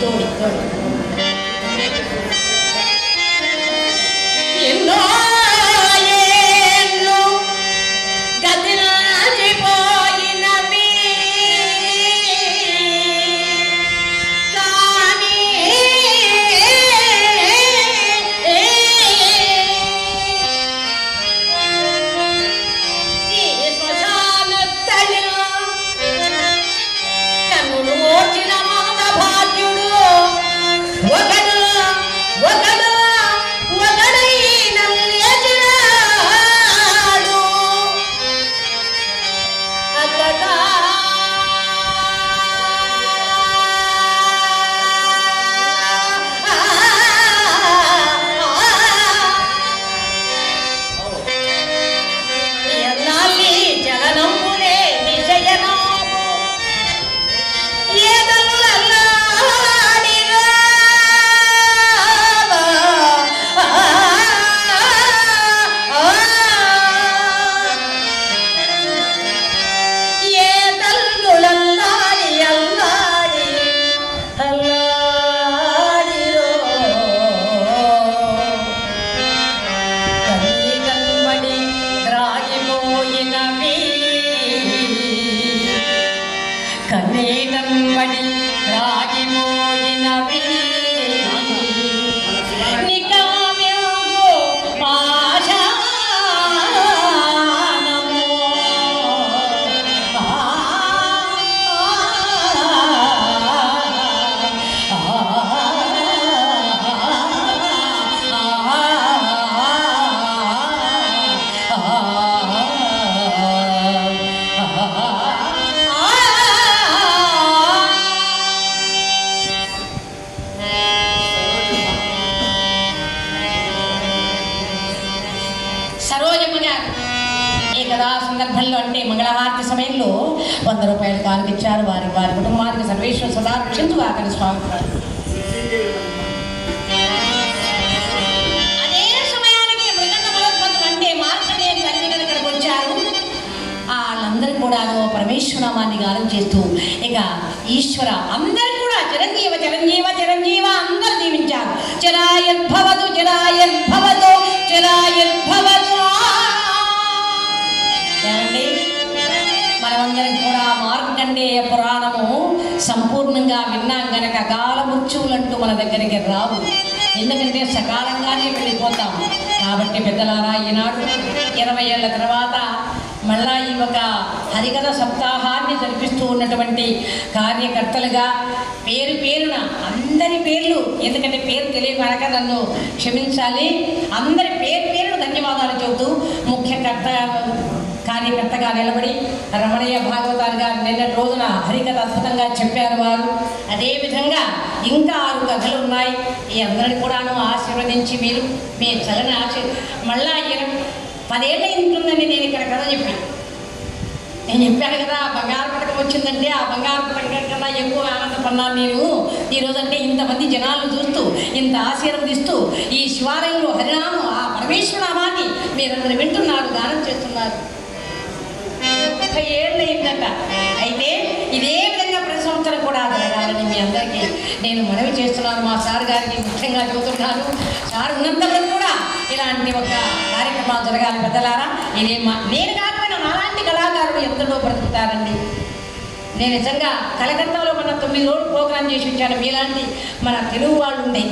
తోడి ఎన్నో సందర్భంలో అంటే మంగళహారతి సమయంలో 100 రూపాయలు కానుకిచ్చారు. వారి వారి కుటుంబానికి సర్వేశ్వర సదా రక్షించుగాక స్వామి. అదే సమయానికి మృగండ బలోత్పత్తులు అంటే మార్కండేయ తల్లిదండ్రులు ఇక్కడికి వచ్చారు. వాళ్ళందరూ కూడా పరమేశ్వరనామాన్ని గానం చేస్తూ ఇక ఈశ్వర అందరూ కూడా చిరంజీవ చిరంజీవ చిరంజీవ అందరూ దీవించారు. చిరాయర్భవతు చిరాయర్భవతు చిరాయర్భవతు. మనమందరం కూడా మార్కండేయ పురాణము సంపూర్ణంగా విన్నాం గనక కాల మృత్యువులంటూ మన దగ్గరికి రావు. ఎందుకంటే సకాలంగానే వెళ్ళిపోతాం. కాబట్టి పెద్దలారా ఈనాడు 20 ఏళ్ల తర్వాత మళ్ళా ఈ ఒక హరికథ సప్తాహాన్ని జరిపిస్తూ ఉన్నటువంటి కార్యకర్తలుగా పేరు పేరున అందరి పేర్లు, ఎందుకంటే పేరు తెలియక నన్ను క్షమించాలి, అందరి పేరు పేరును ధన్యవాదాలు చెబుతూ ముఖ్యకర్త కార్యకర్తగా నిలబడి రమణీయ భాగవతాలు గారు నిన్నటి రోజున హరికథ అద్భుతంగా చెప్పారు వారు. అదేవిధంగా ఇంకా 6 కథలు ఉన్నాయి. ఈ అందరిని కూడాను ఆశీర్వదించి మీరు మీ చలని మళ్ళా 10 ఏళ్ళ ఉంటుందండి నేను ఇక్కడ కథ నేను చెప్పాను కదా, బంగారు పథకం వచ్చిందంటే ఆ బంగారు పథకం కన్నా ఎక్కువ ఆనందపడ్డాను నేను ఈరోజంటే. ఇంతమంది జనాలను చూస్తూ ఇంత ఆశీర్వదిస్తూ ఈ శివాలయంలో హరినామం ఆ పరమేశ్వరనామాన్ని మీరందరూ వింటున్నారు, గానం చేస్తున్నారు. 30 ఏళ్ళు అయిందట. అయితే ఇదే విధంగా ప్రతి సంవత్సరం కూడా జరగాలని మీ అందరికీ నేను మనవి చేస్తున్నాను. మా సార్ గారికి ముఖ్యంగా చెబుతున్నాను, సార్ ఉన్నంతవరకు కూడా ఇలాంటి ఒక కార్యక్రమాలు జరగాలి. పెద్దలారా, ఇదే నేను కాకపోయినా నాలాంటి కళాకారులు ఎంతలో బ్రతుకుతారండి. నేను నిజంగా కలకత్తాలో మన 9 రోజులు ప్రోగ్రాం చేసి వచ్చాను. మీలాంటి మన తెలుగు వాళ్ళు ఉండే